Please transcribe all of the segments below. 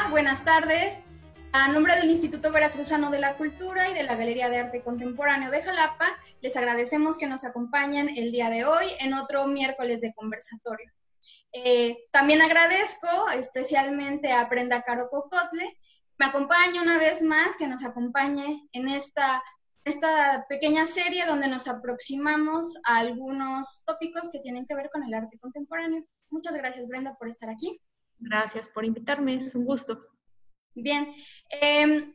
Hola, buenas tardes. A nombre del Instituto Veracruzano de la Cultura y de la Galería de Arte Contemporáneo de Jalapa, les agradecemos que nos acompañen el día de hoy en otro miércoles de conversatorio. También agradezco especialmente a Brenda Caro Cocotle, me acompaña una vez más, que nos acompañe en esta pequeña serie donde nos aproximamos a algunos tópicos que tienen que ver con el arte contemporáneo. Muchas gracias, Brenda, por estar aquí. Gracias por invitarme, es un gusto. Bien,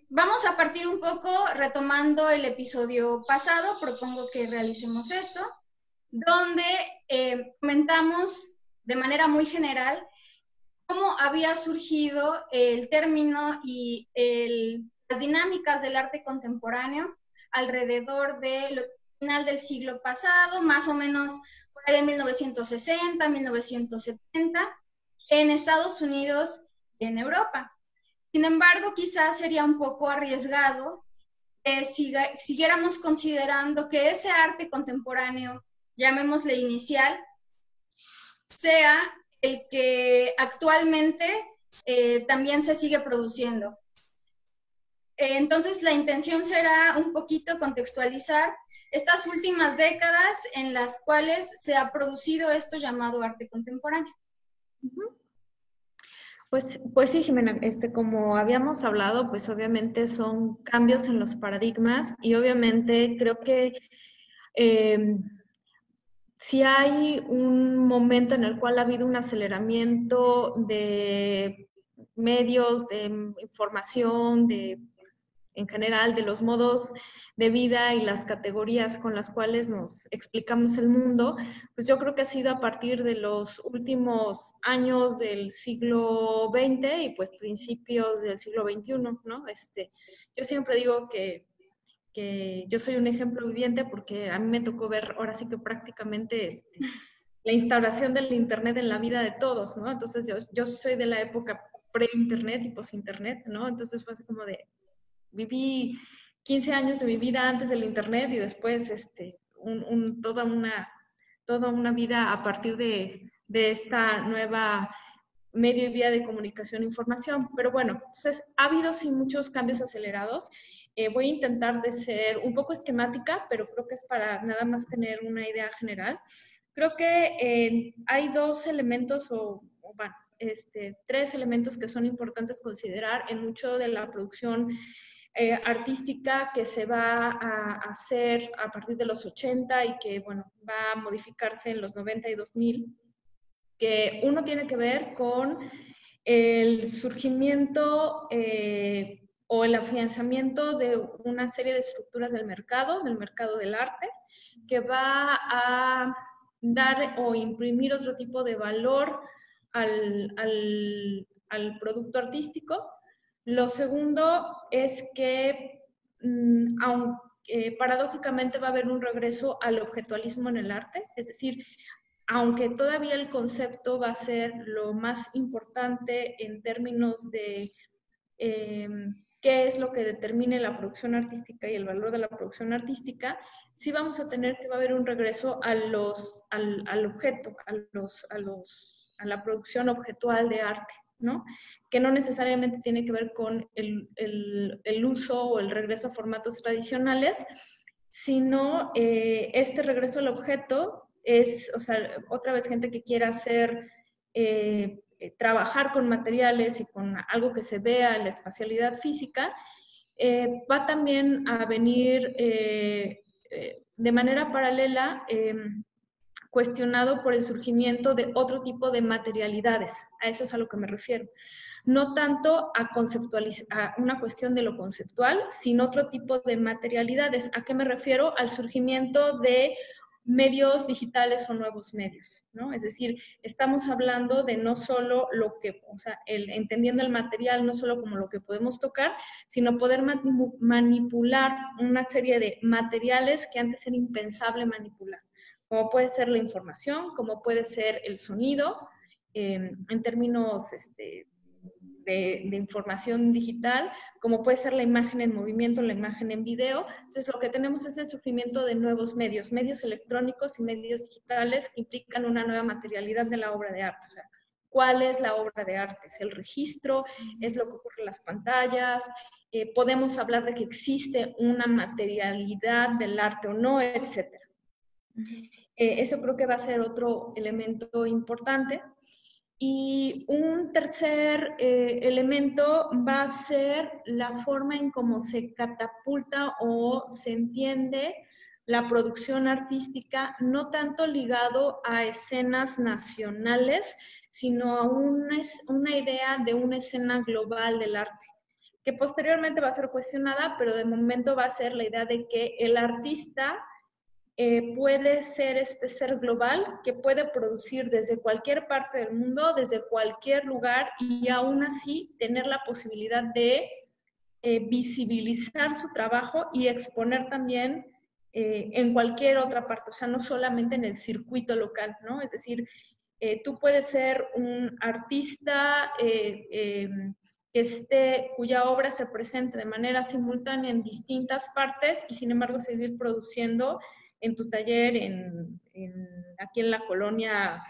vamos a partir un poco retomando el episodio pasado, propongo que realicemos esto, donde comentamos de manera muy general cómo había surgido el término y las dinámicas del arte contemporáneo alrededor del final del siglo pasado, más o menos por ahí de 1960, 1970, en Estados Unidos y en Europa. Sin embargo, quizás sería un poco arriesgado que siguiéramos considerando que ese arte contemporáneo, llamémosle inicial, sea el que actualmente también se sigue produciendo. Entonces, la intención será un poquito contextualizar estas últimas décadas en las cuales se ha producido esto llamado arte contemporáneo. Pues sí, Jimena, como habíamos hablado, pues obviamente son cambios en los paradigmas y obviamente creo que si hay un momento en el cual ha habido un aceleramiento de medios, de información, en general, de los modos de vida y las categorías con las cuales nos explicamos el mundo, pues yo creo que ha sido a partir de los últimos años del siglo XX y pues principios del siglo XXI, ¿no? Yo siempre digo que yo soy un ejemplo viviente porque a mí me tocó ver ahora sí que prácticamente la instauración del Internet en la vida de todos, ¿no? Entonces yo soy de la época pre-Internet y post-Internet, ¿no? Entonces fue así como de, viví 15 años de mi vida antes del Internet y después toda una vida a partir de esta nueva medio y vía de comunicación e información. Pero bueno, entonces ha habido sí muchos cambios acelerados. Voy a intentar de ser un poco esquemática, pero creo que es para nada más tener una idea general. Creo que hay dos elementos bueno, tres elementos que son importantes considerar en mucho de la producción artística que se va a hacer a partir de los 80 y que, bueno, va a modificarse en los 90 y 2000, que uno tiene que ver con el surgimiento o el afianzamiento de una serie de estructuras del mercado del arte, que va a dar o imprimir otro tipo de valor al producto artístico. Lo segundo es que, aunque paradójicamente va a haber un regreso al objetualismo en el arte, es decir, aunque todavía el concepto va a ser lo más importante en términos de qué es lo que determine la producción artística y el valor de la producción artística, sí vamos a tener que va a haber un regreso al objeto, a la producción objetual de arte, ¿no? Que no necesariamente tiene que ver con el uso o el regreso a formatos tradicionales, sino este regreso al objeto es, o sea, otra vez gente que quiera hacer, trabajar con materiales y con algo que se vea en la espacialidad física, va también a venir de manera paralela cuestionado por el surgimiento de otro tipo de materialidades. A eso es a lo que me refiero. No tanto a una cuestión de lo conceptual, sino otro tipo de materialidades. ¿A qué me refiero? Al surgimiento de medios digitales o nuevos medios, ¿no? Es decir, estamos hablando de no solo lo que, o sea, entendiendo el material no solo como lo que podemos tocar, sino poder manipular una serie de materiales que antes era impensable manipular, como puede ser la información, como puede ser el sonido, en términos de información digital, como puede ser la imagen en movimiento, la imagen en video. Entonces, lo que tenemos es el surgimiento de nuevos medios electrónicos y medios digitales que implican una nueva materialidad de la obra de arte. O sea, cuál es la obra de arte. Es el registro, es lo que ocurre en las pantallas, podemos hablar de que existe una materialidad del arte o no, etc. Eso creo que va a ser otro elemento importante. Y un tercer elemento va a ser la forma en cómo se catapulta o se entiende la producción artística, no tanto ligado a escenas nacionales, sino a una idea de una escena global del arte, que posteriormente va a ser cuestionada, pero de momento va a ser la idea de que el artista puede ser este ser global que puede producir desde cualquier parte del mundo, desde cualquier lugar, y aún así tener la posibilidad de visibilizar su trabajo y exponer también en cualquier otra parte, o sea, no solamente en el circuito local, ¿no? Es decir, tú puedes ser un artista cuya obra se presente de manera simultánea en distintas partes y sin embargo seguir produciendo en tu taller aquí en la colonia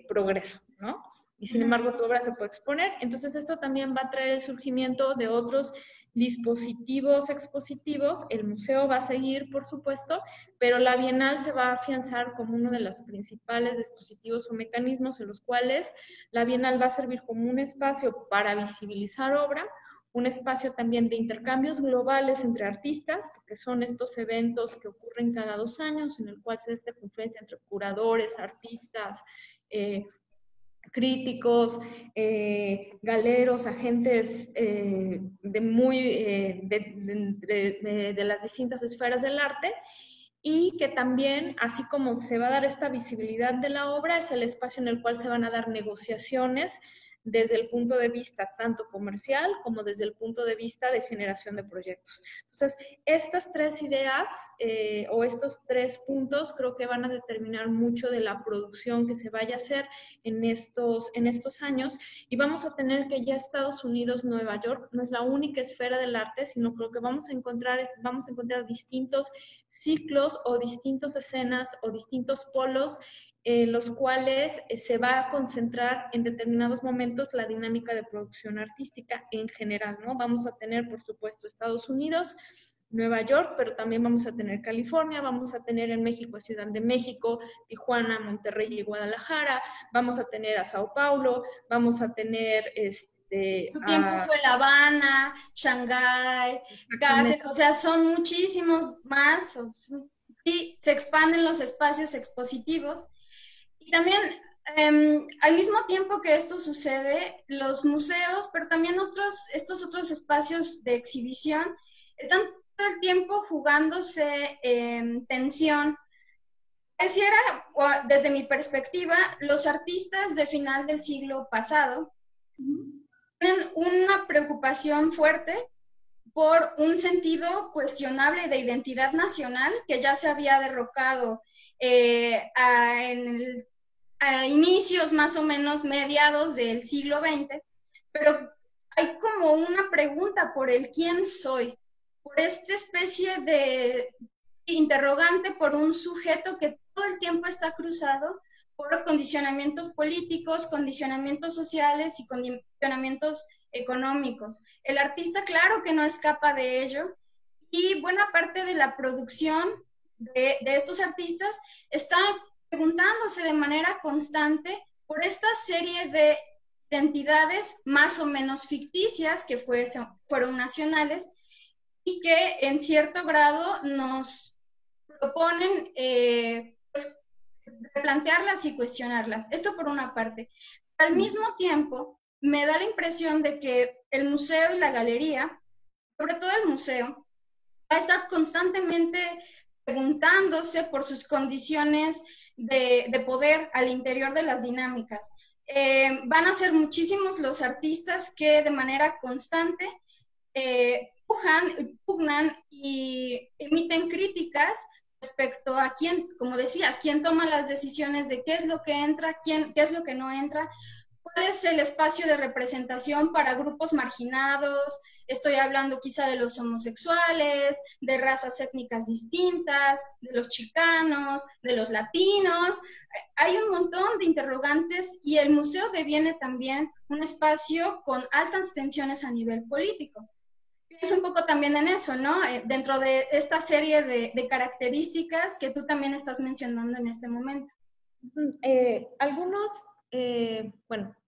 Progreso, ¿no? Y sin embargo tu obra se puede exponer. Entonces esto también va a traer el surgimiento de otros dispositivos expositivos. El museo va a seguir, por supuesto, pero la Bienal se va a afianzar como uno de los principales dispositivos o mecanismos en los cuales la Bienal va a servir como un espacio para visibilizar obra, un espacio también de intercambios globales entre artistas, porque son estos eventos que ocurren cada 2 años, en el cual se da esta confluencia entre curadores, artistas, críticos, galeros, agentes de las distintas esferas del arte, y que también, así como se va a dar esta visibilidad de la obra, es el espacio en el cual se van a dar negociaciones desde el punto de vista tanto comercial como desde el punto de vista de generación de proyectos. Entonces, estas 3 ideas o estos 3 puntos creo que van a determinar mucho de la producción que se vaya a hacer en estos años, y vamos a tener que ya Estados Unidos, Nueva York, no es la única esfera del arte, sino creo que vamos a encontrar distintos ciclos o distintas escenas o distintos polos los cuales se va a concentrar en determinados momentos la dinámica de producción artística en general, ¿no? Vamos a tener, por supuesto, Estados Unidos, Nueva York, pero también vamos a tener California, vamos a tener en México, Ciudad de México, Tijuana, Monterrey y Guadalajara, vamos a tener a Sao Paulo, vamos a tener Su tiempo fue La Habana, Shanghái, o sea, son muchísimos más, y se expanden los espacios expositivos. Y también, al mismo tiempo que esto sucede, los museos, pero también estos otros espacios de exhibición, están todo el tiempo jugándose en tensión. Pareciera, desde mi perspectiva, los artistas de final del siglo pasado tienen una preocupación fuerte por un sentido cuestionable de identidad nacional que ya se había derrocado a inicios más o menos mediados del siglo XX, pero hay como una pregunta por el quién soy, por esta especie de interrogante por un sujeto que todo el tiempo está cruzado por condicionamientos políticos, condicionamientos sociales y condicionamientos económicos. El artista, claro que no escapa de ello, y buena parte de la producción de estos artistas está preguntándose de manera constante por esta serie de identidades más o menos ficticias que fueron nacionales y que en cierto grado nos proponen replantearlas y cuestionarlas. Esto por una parte. Al mismo tiempo, me da la impresión de que el museo y la galería, sobre todo el museo, va a estar constantemente preguntándose por sus condiciones de poder al interior de las dinámicas. Van a ser muchísimos los artistas que de manera constante pugnan y emiten críticas respecto a quién, como decías, quién toma las decisiones de qué es lo que entra, qué es lo que no entra, cuál es el espacio de representación para grupos marginados, Estoy hablando quizá de los homosexuales, de razas étnicas distintas, de los chicanos, de los latinos. Hay un montón de interrogantes y el museo deviene también un espacio con altas tensiones a nivel político. Es un poco también en eso, ¿no? Dentro de esta serie de características que tú también estás mencionando en este momento.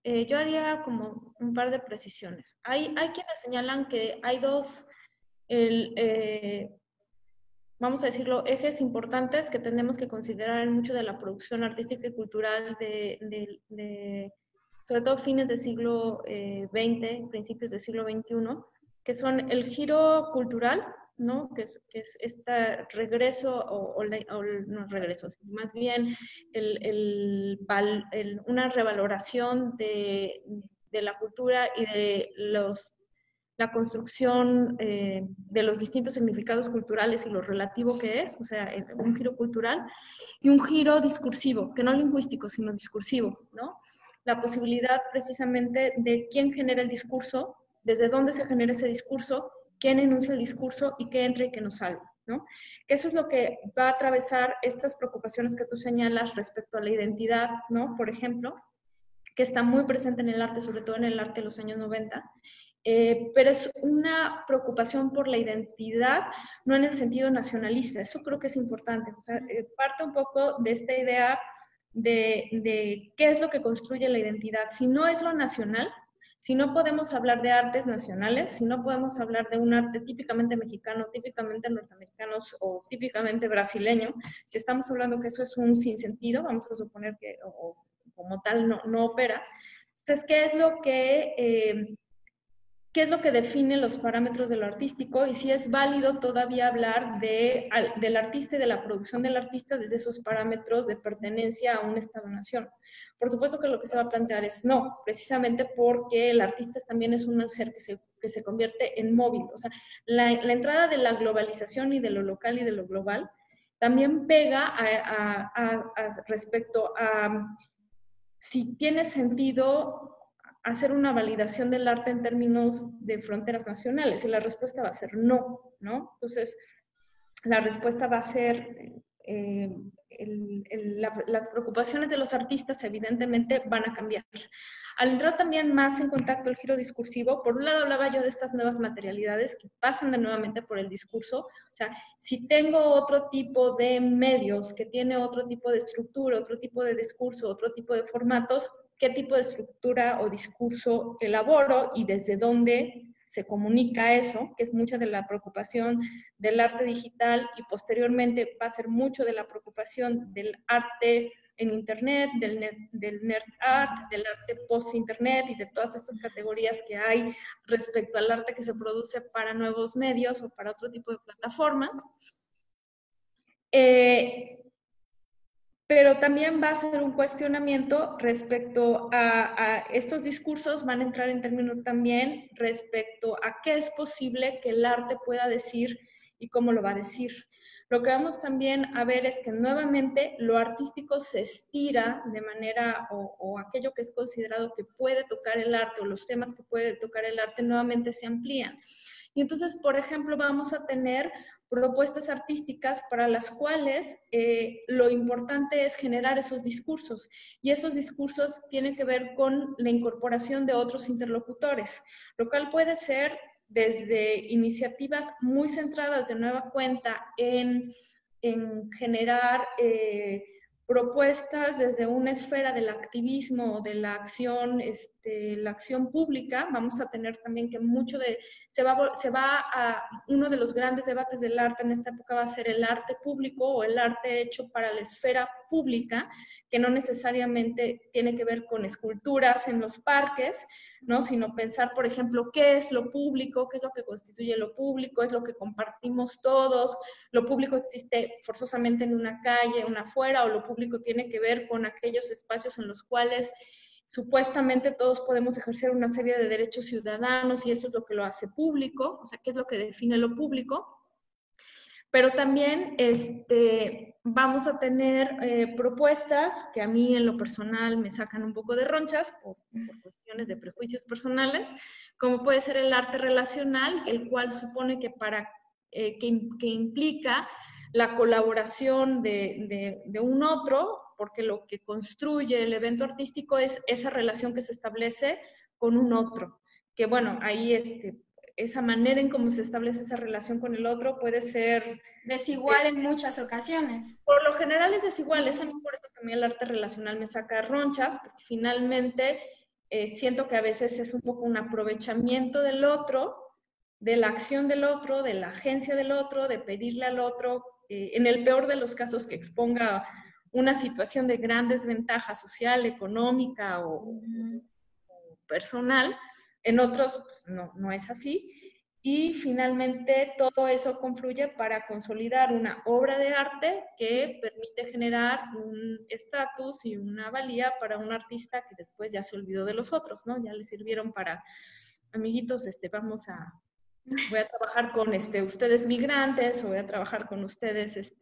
Yo haría como un par de precisiones. Hay quienes señalan que hay dos, vamos a decirlo, ejes importantes que tenemos que considerar en mucho de la producción artística y cultural sobre todo fines del siglo XX, principios del siglo XXI, que son el giro cultural, ¿no? Que es este regreso, no regreso, más bien una revaloración de la cultura y de la construcción de los distintos significados culturales y lo relativo que es, o sea, un giro cultural, y un giro discursivo, que no lingüístico, sino discursivo, ¿no? La posibilidad precisamente de quién genera el discurso, desde dónde se genera ese discurso, quién enuncia el discurso y qué entra y qué nos salva, ¿no? Que eso es lo que va a atravesar estas preocupaciones que tú señalas respecto a la identidad, ¿no? Por ejemplo, que está muy presente en el arte, sobre todo en el arte de los años 90, pero es una preocupación por la identidad, no en el sentido nacionalista. Eso creo que es importante. O sea, parte un poco de esta idea de qué es lo que construye la identidad. Si no es lo nacional, si no podemos hablar de artes nacionales, si no podemos hablar de un arte típicamente mexicano, típicamente norteamericano o típicamente brasileño, si estamos hablando que eso es un sinsentido, vamos a suponer que como tal no opera. Entonces, ¿qué es lo que define los parámetros de lo artístico y si es válido todavía hablar del artista y de la producción del artista desde esos parámetros de pertenencia a un Estado-nación? Por supuesto que lo que se va a plantear es no, precisamente porque el artista también es un ser que se convierte en móvil. O sea, la entrada de la globalización y de lo local y de lo global también pega respecto a si tiene sentido hacer una validación del arte en términos de fronteras nacionales, y la respuesta va a ser no, ¿no? Entonces, la respuesta va a ser, las preocupaciones de los artistas evidentemente van a cambiar. Al entrar también más en contacto el giro discursivo, por un lado hablaba yo de estas nuevas materialidades que pasan de nuevamente por el discurso, o sea, si tengo otro tipo de medios que tiene otro tipo de estructura, otro tipo de discurso, otro tipo de formatos, ¿qué tipo de estructura o discurso elaboro y desde dónde se comunica eso? Que es mucha de la preocupación del arte digital y posteriormente va a ser mucho de la preocupación del arte en Internet, del nerd art, del arte post-Internet y de todas estas categorías que hay respecto al arte que se produce para nuevos medios o para otro tipo de plataformas. Pero también va a ser un cuestionamiento respecto a estos discursos, van a entrar en términos también respecto a qué es posible que el arte pueda decir y cómo lo va a decir. Lo que vamos también a ver es que nuevamente lo artístico se estira de manera, o aquello que es considerado que puede tocar el arte, o los temas que puede tocar el arte, nuevamente se amplían. Y entonces, por ejemplo, vamos a tener propuestas artísticas para las cuales lo importante es generar esos discursos. Y esos discursos tienen que ver con la incorporación de otros interlocutores, lo cual puede ser desde iniciativas muy centradas de nueva cuenta en generar propuestas desde una esfera del activismo, de la acción pública. Vamos a tener también que mucho uno de los grandes debates del arte en esta época va a ser el arte público o el arte hecho para la esfera pública, que no necesariamente tiene que ver con esculturas en los parques, ¿no? Sino pensar, por ejemplo, qué es lo público, qué es lo que constituye lo público, es lo que compartimos todos, lo público existe forzosamente en una calle, una afuera, o lo público tiene que ver con aquellos espacios en los cuales supuestamente todos podemos ejercer una serie de derechos ciudadanos y eso es lo que lo hace público, o sea, qué es lo que define lo público. Pero también vamos a tener propuestas que a mí en lo personal me sacan un poco de ronchas por cuestiones de prejuicios personales, como puede ser el arte relacional, el cual supone que que implica la colaboración de un otro, porque lo que construye el evento artístico es esa relación que se establece con un otro. Que bueno, ahí esa manera en cómo se establece esa relación con el otro puede ser desigual en muchas ocasiones. Por lo general es desigual, es a mí por eso que a mí el arte relacional me saca ronchas, porque finalmente siento que a veces es un poco un aprovechamiento del otro, de la acción del otro, de la agencia del otro, de pedirle al otro, en el peor de los casos que exponga una situación de gran desventaja social, económica o personal, en otros pues, no es así. Y finalmente todo eso confluye para consolidar una obra de arte que permite generar un estatus y una valía para un artista que después ya se olvidó de los otros, ¿no? Ya le sirvieron para, amiguitos, voy a trabajar con ustedes migrantes, o voy a trabajar con ustedes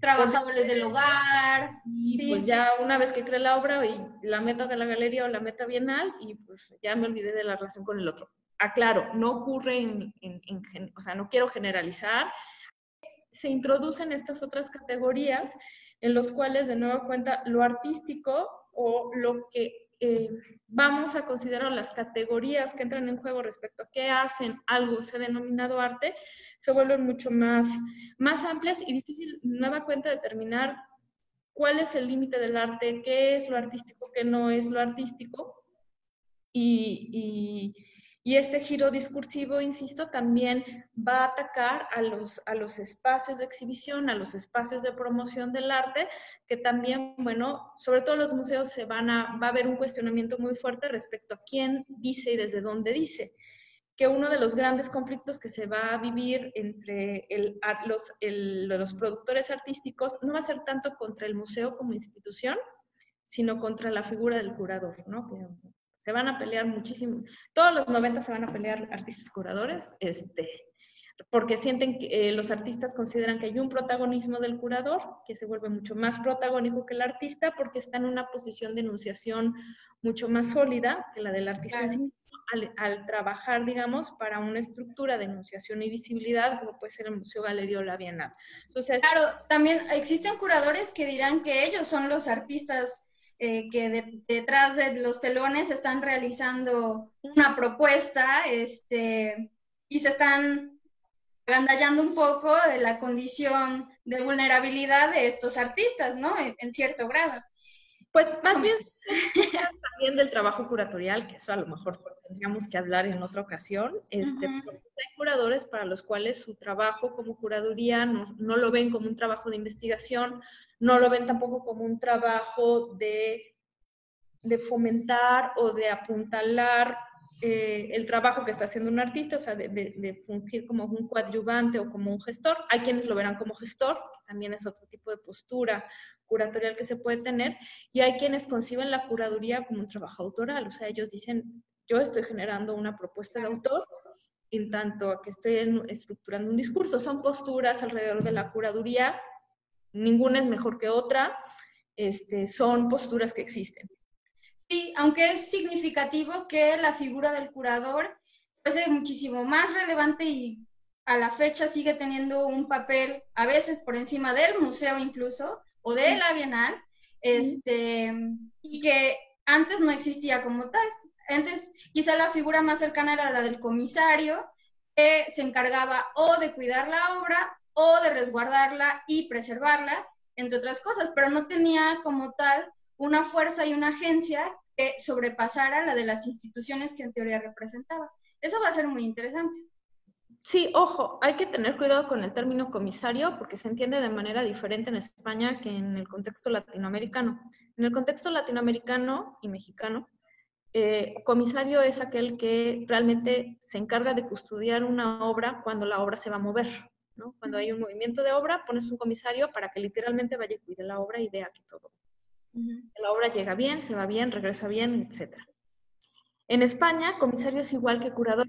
trabajadores del hogar. Y sí, pues ya una vez que creé la obra y la meta de la galería o la meta bienal, y pues ya me olvidé de la relación con el otro. Aclaro, no ocurre o sea, no quiero generalizar. Se introducen estas otras categorías en los cuales, de nueva cuenta, lo artístico o lo que vamos a considerar las categorías que entran en juego respecto a qué hacen algo se ha denominado arte, se vuelven mucho más amplias y difícil, de nueva cuenta, determinar cuál es el límite del arte, qué es lo artístico, qué no es lo artístico. Y este giro discursivo, insisto, también va a atacar a los espacios de exhibición, a los espacios de promoción del arte, que también, bueno, sobre todo los museos va a haber un cuestionamiento muy fuerte respecto a quién dice y desde dónde dice. Que uno de los grandes conflictos que se va a vivir entre los productores artísticos no va a ser tanto contra el museo como institución, sino contra la figura del curador, ¿no? Que se van a pelear muchísimo. Todos los 90 se van a pelear artistas curadores, porque sienten que los artistas consideran que hay un protagonismo del curador, que se vuelve mucho más protagónico que el artista, porque está en una posición de enunciación mucho más sólida que la del artista en sí mismo, al trabajar, digamos, para una estructura de enunciación y visibilidad, como puede ser el Museo, Galería o la Bienal. Entonces, claro, también existen curadores que dirán que ellos son los artistas que detrás de los telones están realizando una propuesta y se están agandallando un poco de la condición de vulnerabilidad de estos artistas, ¿no? En cierto grado. Pues más bien también del trabajo curatorial, que eso a lo mejor tendríamos que hablar en otra ocasión. Hay curadores para los cuales su trabajo como curaduría no lo ven como un trabajo de investigación, no lo ven tampoco como un trabajo de fomentar o de apuntalar el trabajo que está haciendo un artista, o sea, de fungir como un coadyuvante o como un gestor. Hay quienes lo verán como gestor, también es otro tipo de postura curatorial que se puede tener, y hay quienes conciben la curaduría como un trabajo autoral, o sea, ellos dicen, yo estoy generando una propuesta de autor, en tanto a que estoy estructurando un discurso. Son posturas alrededor de la curaduría, ninguna es mejor que otra, son posturas que existen. Sí, aunque es significativo que la figura del curador es muchísimo más relevante y a la fecha sigue teniendo un papel a veces por encima del museo incluso, o de la Bienal, y que antes no existía como tal. Antes quizá la figura más cercana era la del comisario, que se encargaba o de cuidar la obra o de resguardarla y preservarla, entre otras cosas, pero no tenía como tal una fuerza y una agencia que sobrepasara la de las instituciones que en teoría representaba. Eso va a ser muy interesante. Sí, ojo, hay que tener cuidado con el término comisario porque se entiende de manera diferente en España que en el contexto latinoamericano. En el contexto latinoamericano y mexicano, comisario es aquel que realmente se encarga de custodiar una obra cuando la obra se va a mover, ¿no? Cuando hay un movimiento de obra, pones un comisario para que literalmente vaya y cuide la obra y vea que todo. La obra llega bien, se va bien, regresa bien, etc. En España, comisario es igual que curador,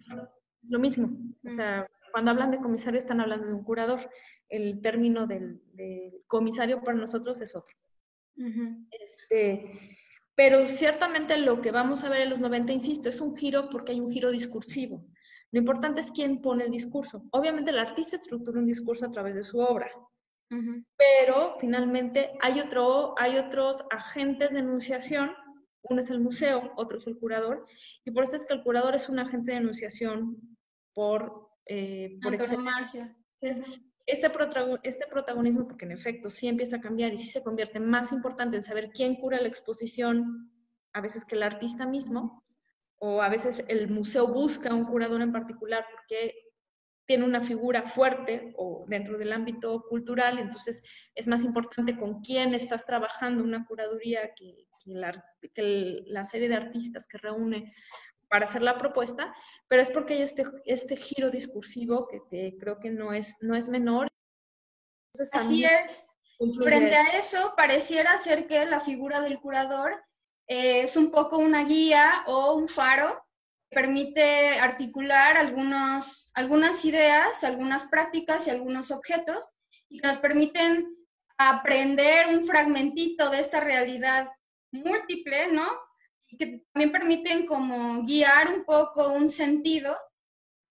lo mismo. O sea, cuando hablan de comisario están hablando de un curador. El término del comisario para nosotros es otro. Pero ciertamente lo que vamos a ver en los 90, insisto, es un giro porque hay un giro discursivo. Lo importante es quién pone el discurso. Obviamente el artista estructura un discurso a través de su obra, pero finalmente hay otros agentes de enunciación. Uno es el museo, otro es el curador, y por eso es que el curador es un agente de enunciación por excelencia. Este protagonismo, porque en efecto sí empieza a cambiar y sí se convierte más importante en saber quién cura la exposición, a veces que el artista mismo, o a veces el museo busca un curador en particular porque tiene una figura fuerte o dentro del ámbito cultural, entonces es más importante con quién estás trabajando una curaduría que la serie de artistas que reúne para hacer la propuesta, pero es porque hay este giro discursivo que creo que no es menor. Entonces, así es. Frente a eso, pareciera ser que la figura del curador es un poco una guía o un faro que permite articular algunas ideas, algunas prácticas y algunos objetos y que nos permiten aprender un fragmentito de esta realidad múltiple, ¿no? Y que también permiten como guiar un poco un sentido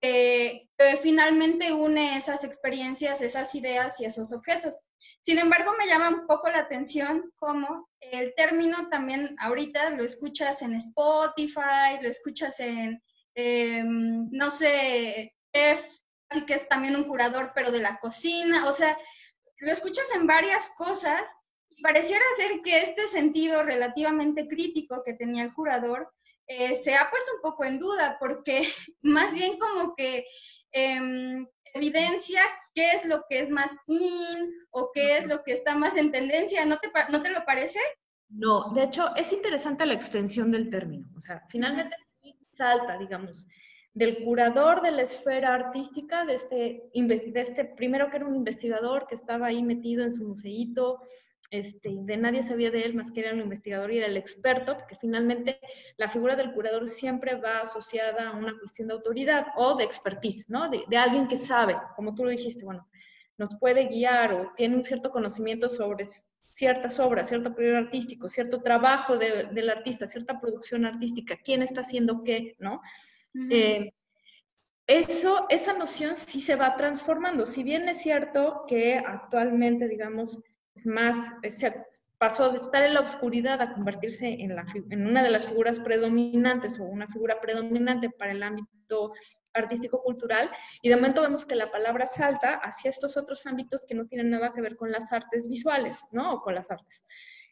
que finalmente une esas experiencias, esas ideas y esos objetos. Sin embargo, me llama un poco la atención cómo el término también ahorita lo escuchas en Spotify, lo escuchas en, no sé, chef, así que es también un curador, pero de la cocina, o sea, lo escuchas en varias cosas y pareciera ser que este sentido relativamente crítico que tenía el curador se ha puesto un poco en duda, porque más bien como que evidencia qué es lo que es más in o qué es lo que está más en tendencia. ¿No te lo parece? No, de hecho, es interesante la extensión del término. O sea, finalmente salta, digamos, del curador de la esfera artística, de este primero que era un investigador que estaba ahí metido en su museíto, de nadie sabía de él más que era un investigador y era el experto, porque finalmente la figura del curador siempre va asociada a una cuestión de autoridad o de expertise, ¿no? De alguien que sabe, como tú lo dijiste, bueno, nos puede guiar o tiene un cierto conocimiento sobre ciertas obras, cierto periodo artístico, cierto trabajo del artista, cierta producción artística, quién está haciendo qué, ¿no? Esa noción sí se va transformando. Si bien es cierto que actualmente, digamos, es más, pasó de estar en la oscuridad a convertirse en una de las figuras predominantes o una figura predominante para el ámbito artístico-cultural, y de momento vemos que la palabra salta hacia estos otros ámbitos que no tienen nada que ver con las artes visuales, ¿no? O con las artes.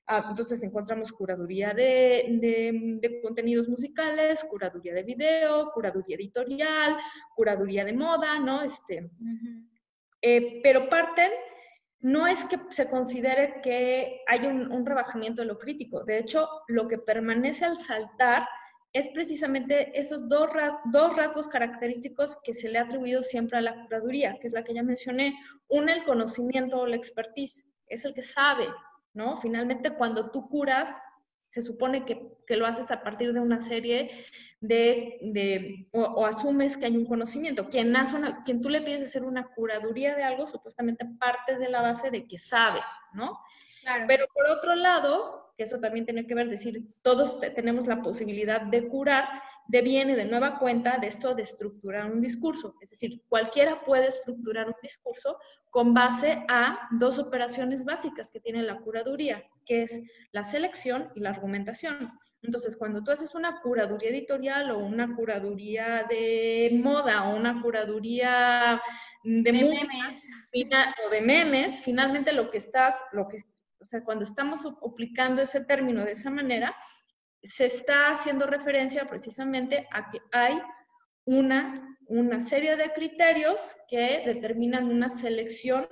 Entonces encontramos curaduría de contenidos musicales, curaduría de video, curaduría editorial, curaduría de moda, ¿no? Pero parten, no es que se considere que hay un rebajamiento de lo crítico. De hecho, lo que permanece al saltar es precisamente esos dos rasgos característicos que se le ha atribuido siempre a la curaduría, que es la que ya mencioné. Una, el conocimiento o la expertise, es el que sabe, ¿no? Finalmente, cuando tú curas, se supone que lo haces a partir de una serie o asumes que hay un conocimiento. Quien tú le pides hacer una curaduría de algo, supuestamente partes de la base de que sabe, ¿no? Claro. Pero por otro lado, que eso también tiene que ver, decir, todos tenemos la posibilidad de curar, deviene de nueva cuenta de esto de estructurar un discurso. Es decir, cualquiera puede estructurar un discurso con base a dos operaciones básicas que tiene la curaduría, que es la selección y la argumentación. Entonces, cuando tú haces una curaduría editorial o una curaduría de moda o una curaduría de música o de memes, finalmente o sea, cuando estamos aplicando ese término de esa manera, se está haciendo referencia precisamente a que hay una serie de criterios que determinan una selección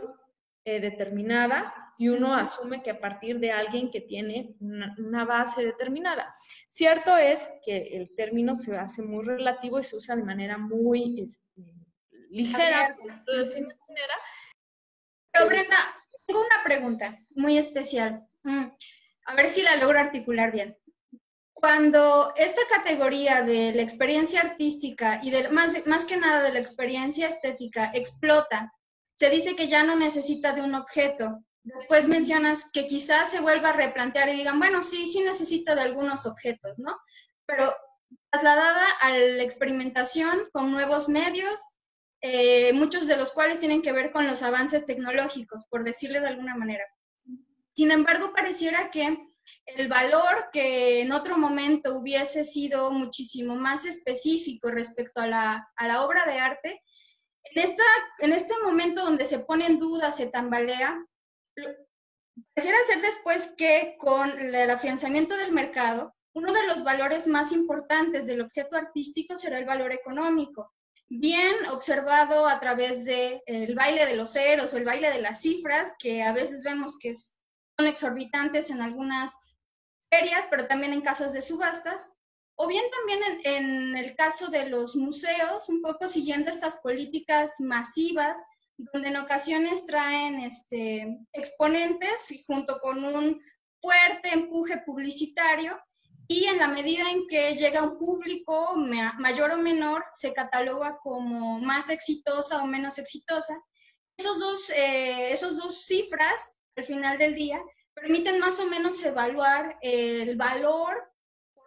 determinada y uno asume que a partir de alguien que tiene una base determinada. Cierto es que el término se hace muy relativo y se usa de manera muy ligera, por decirlo de manera. Pero Brenda, tengo una pregunta muy especial. A ver si la logro articular bien. Cuando esta categoría de la experiencia artística y más que nada de la experiencia estética explota, se dice que ya no necesita de un objeto, Después mencionas que quizás se vuelva a replantear y digan, bueno, sí, sí necesita de algunos objetos, ¿no? Pero trasladada a la experimentación con nuevos medios, muchos de los cuales tienen que ver con los avances tecnológicos, por decirlo de alguna manera. Sin embargo, pareciera que el valor que en otro momento hubiese sido muchísimo más específico respecto a la obra de arte, en este momento donde se pone en duda, se tambalea, pareciera ser después que con el afianzamiento del mercado, uno de los valores más importantes del objeto artístico será el valor económico, bien observado a través del baile de los ceros o el baile de las cifras, que a veces vemos que son exorbitantes en algunas ferias, pero también en casas de subastas, o bien también en el caso de los museos, un poco siguiendo estas políticas masivas, donde en ocasiones traen exponentes junto con un fuerte empuje publicitario, y en la medida en que llega un público mayor o menor, se cataloga como más exitosa o menos exitosa. Esos dos cifras, al final del día, permiten más o menos evaluar el valor,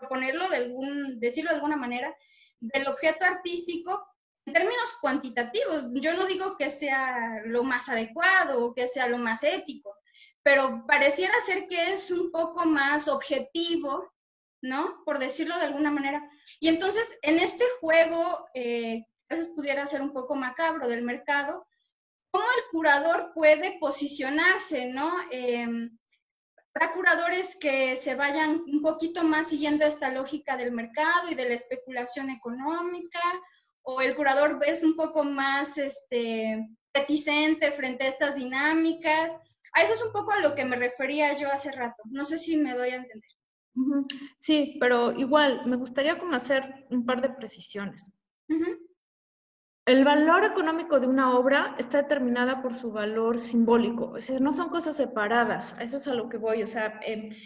por decirlo de alguna manera, del objeto artístico en términos cuantitativos. Yo no digo que sea lo más adecuado o que sea lo más ético, pero pareciera ser que es un poco más objetivo, ¿no? Por decirlo de alguna manera. Y entonces, en este juego, a veces pudiera ser un poco macabro del mercado, ¿cómo el curador puede posicionarse, ¿no? Habrá curadores que se vayan un poquito más siguiendo esta lógica del mercado y de la especulación económica, o el curador es un poco más reticente frente a estas dinámicas. A eso es un poco a lo que me refería yo hace rato. No sé si me doy a entender. Sí, pero igual, me gustaría como hacer un par de precisiones. El valor económico de una obra está determinada por su valor simbólico, es decir, no son cosas separadas, a eso es a lo que voy, o sea, que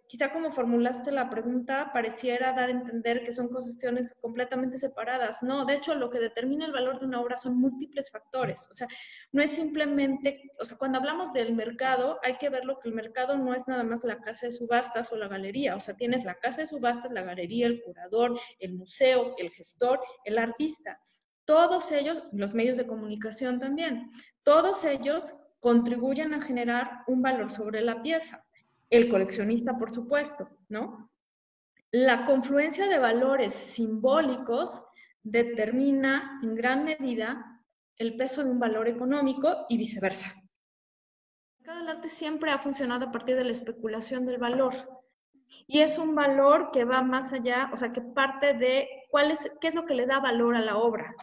quizá como formulaste la pregunta pareciera dar a entender que son cuestiones completamente separadas. No, de hecho, lo que determina el valor de una obra son múltiples factores. O sea, no es simplemente, o sea, cuando hablamos del mercado, hay que ver lo que el mercado no es nada más la casa de subastas o la galería. O sea, tienes la casa de subastas, la galería, el curador, el museo, el gestor, el artista. Todos ellos, los medios de comunicación también, todos ellos contribuyen a generar un valor sobre la pieza. El coleccionista, por supuesto, ¿no? La confluencia de valores simbólicos determina en gran medida el peso de un valor económico y viceversa. El mercado del arte siempre ha funcionado a partir de la especulación del valor. Y es un valor que va más allá, o sea, que parte de qué es lo que le da valor a la obra.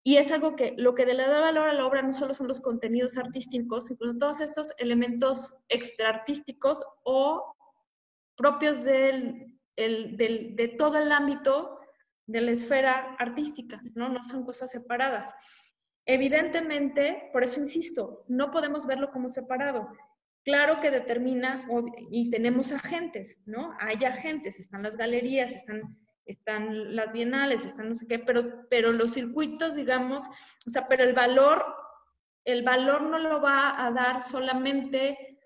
Y es algo que lo que le da valor a la obra no solo son los contenidos artísticos, sino todos estos elementos extraartísticos o propios de todo el ámbito de la esfera artística, ¿no? No son cosas separadas. Evidentemente, por eso insisto, no podemos verlo como separado. Claro que determina, y tenemos agentes, ¿no? Hay agentes, están las galerías, están las bienales, están no sé qué, pero los circuitos, digamos, o sea, pero el valor no lo va a dar solamente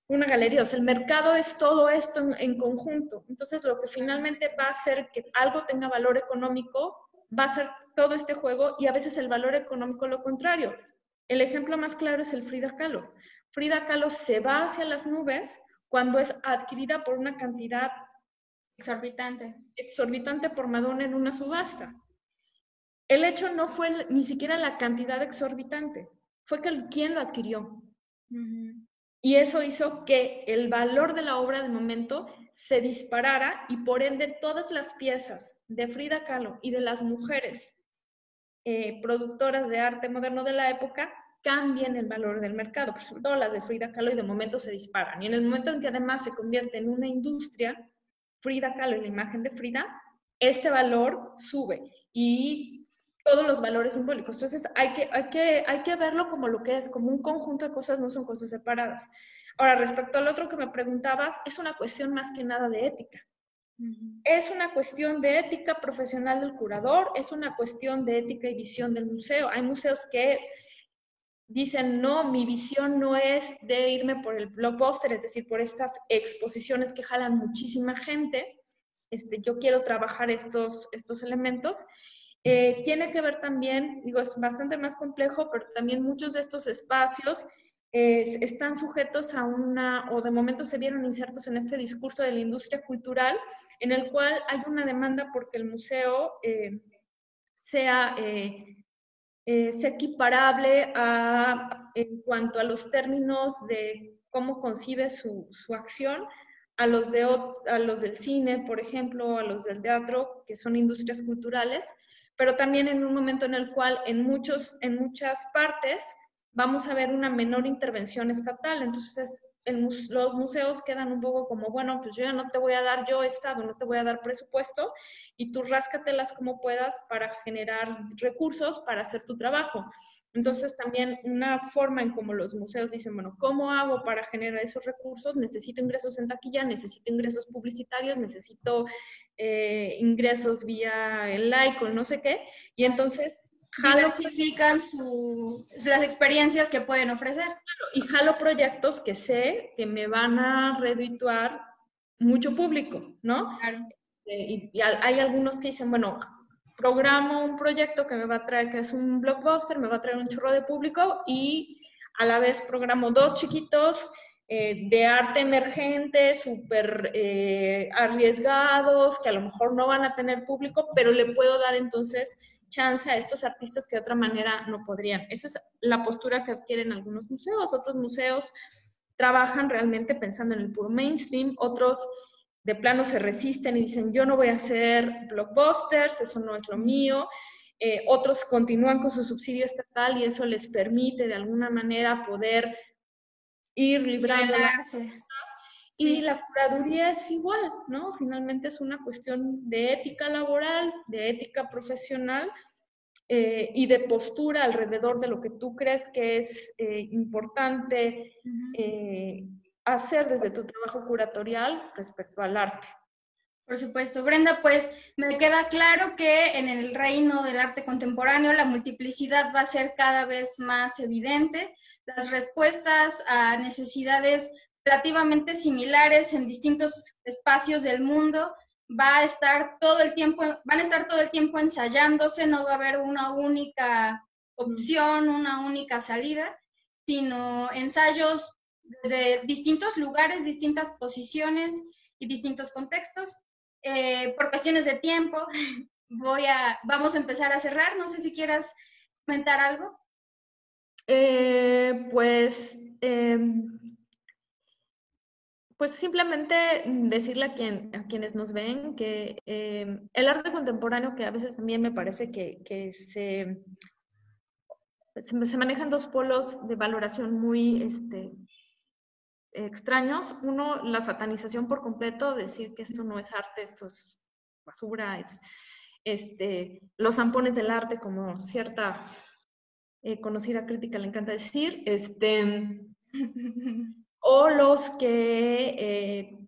una galería, o sea, el mercado es todo esto en conjunto. Entonces, lo que finalmente va a hacer que algo tenga valor económico va a ser todo este juego, y a veces el valor económico lo contrario. El ejemplo más claro es el Frida Kahlo. Frida Kahlo se va hacia las nubes cuando es adquirida por una cantidad exorbitante por Madonna en una subasta. El hecho no fue ni siquiera la cantidad exorbitante, fue quién lo adquirió. Y eso hizo que el valor de la obra de momento se disparara, y por ende todas las piezas de Frida Kahlo y de las mujeres productoras de arte moderno de la época cambian el valor del mercado, pero sobre todo las de Frida Kahlo, y de momento se disparan. Y en el momento en que además se convierte en una industria, Frida Kahlo y la imagen de Frida, este valor sube, y todos los valores simbólicos. Entonces hay que verlo como lo que es, como un conjunto de cosas, no son cosas separadas. Ahora, respecto al otro que me preguntabas, es una cuestión más que nada de ética. Es una cuestión de ética profesional del curador, es una cuestión de ética y visión del museo. Hay museos que dicen, no, mi visión no es de irme por el blockbuster, es decir, por estas exposiciones que jalan muchísima gente, yo quiero trabajar estos elementos. Tiene que ver también, digo, es bastante más complejo, pero también muchos de estos espacios están sujetos a o de momento se vieron insertos en este discurso de la industria cultural, en el cual hay una demanda porque el museo sea equiparable en cuanto a los términos de cómo concibe su acción a los del cine, por ejemplo, a los del teatro, que son industrias culturales, pero también en un momento en el cual en muchas partes vamos a ver una menor intervención estatal. Entonces, los museos quedan un poco como, bueno, pues yo ya no te voy a dar, Estado, no te voy a dar presupuesto, y tú ráscatelas como puedas para generar recursos para hacer tu trabajo. Entonces, también una forma en como los museos dicen, bueno, ¿cómo hago para generar esos recursos? Necesito ingresos en taquilla, necesito ingresos publicitarios, necesito ingresos vía el like o no sé qué, y entonces diversifican las experiencias que pueden ofrecer. Y jalo proyectos que sé que me van a redituar mucho público, ¿no? Claro. Y hay algunos que dicen, bueno, programo un proyecto que me va a traer, que es un blockbuster, me va a traer un chorro de público, y a la vez programo 2 chiquitos de arte emergente, súper arriesgados, que a lo mejor no van a tener público, pero le puedo dar entonces chance a estos artistas que de otra manera no podrían. Esa es la postura que adquieren algunos museos. Otros museos trabajan realmente pensando en el puro mainstream, otros de plano se resisten y dicen, yo no voy a hacer blockbusters, eso no es lo mío. Otros continúan con su subsidio estatal y eso les permite de alguna manera poder ir librando. Y la curaduría es igual, ¿no? Finalmente es una cuestión de ética laboral, de ética profesional y de postura alrededor de lo que tú crees que es importante hacer desde tu trabajo curatorial respecto al arte. Por supuesto, Brenda, pues me queda claro que en el reino del arte contemporáneo la multiplicidad va a ser cada vez más evidente. Las respuestas a necesidades relativamente similares en distintos espacios del mundo van a estar todo el tiempo ensayándose, no va a haber una única opción, una única salida, sino ensayos desde distintos lugares, distintas posiciones y distintos contextos. Por cuestiones de tiempo, vamos a empezar a cerrar. No sé si quieras comentar algo. Pues simplemente decirle a quienes nos ven que el arte contemporáneo, que a veces también me parece que se manejan 2 polos de valoración muy extraños. Uno, la satanización por completo, decir que esto no es arte, esto es basura, es los zampones del arte, como cierta conocida crítica le encanta decir, o los que,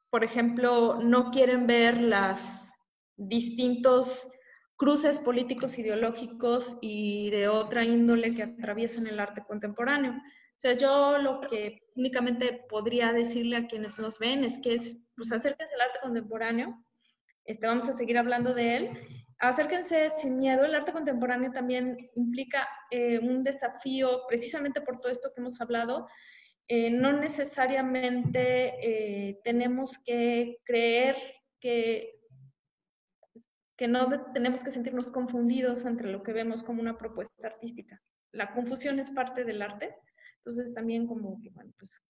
por ejemplo, no quieren ver las distintos cruces políticos, ideológicos y de otra índole que atraviesan el arte contemporáneo. O sea, yo lo que únicamente podría decirle a quienes nos ven es que pues acérquense al arte contemporáneo, vamos a seguir hablando de él, acérquense sin miedo. El arte contemporáneo también implica un desafío, precisamente por todo esto que hemos hablado. No necesariamente tenemos que creer que no tenemos que sentirnos confundidos entre lo que vemos como una propuesta artística. La confusión es parte del arte, entonces también como que, bueno, pues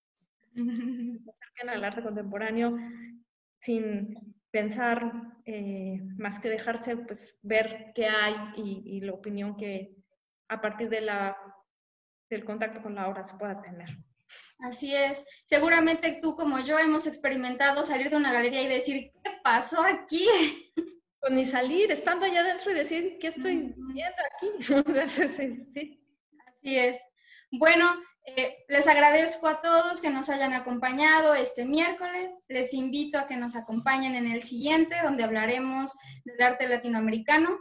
se acerquen al arte contemporáneo sin pensar más que dejarse pues ver qué hay y la opinión que a partir del contacto con la obra se pueda tener. Así es. Seguramente tú como yo hemos experimentado salir de una galería y decir, ¿qué pasó aquí? Pues ni salir, estando allá adentro y decir, ¿qué estoy viendo aquí? Sí. Así es. Bueno, les agradezco a todos que nos hayan acompañado este miércoles. Les invito a que nos acompañen en el siguiente, donde hablaremos del arte latinoamericano.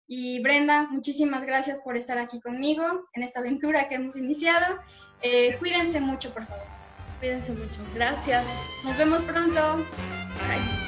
Y Brenda, muchísimas gracias por estar aquí conmigo en esta aventura que hemos iniciado. Cuídense mucho, por favor. Cuídense mucho. Gracias. Nos vemos pronto. Bye.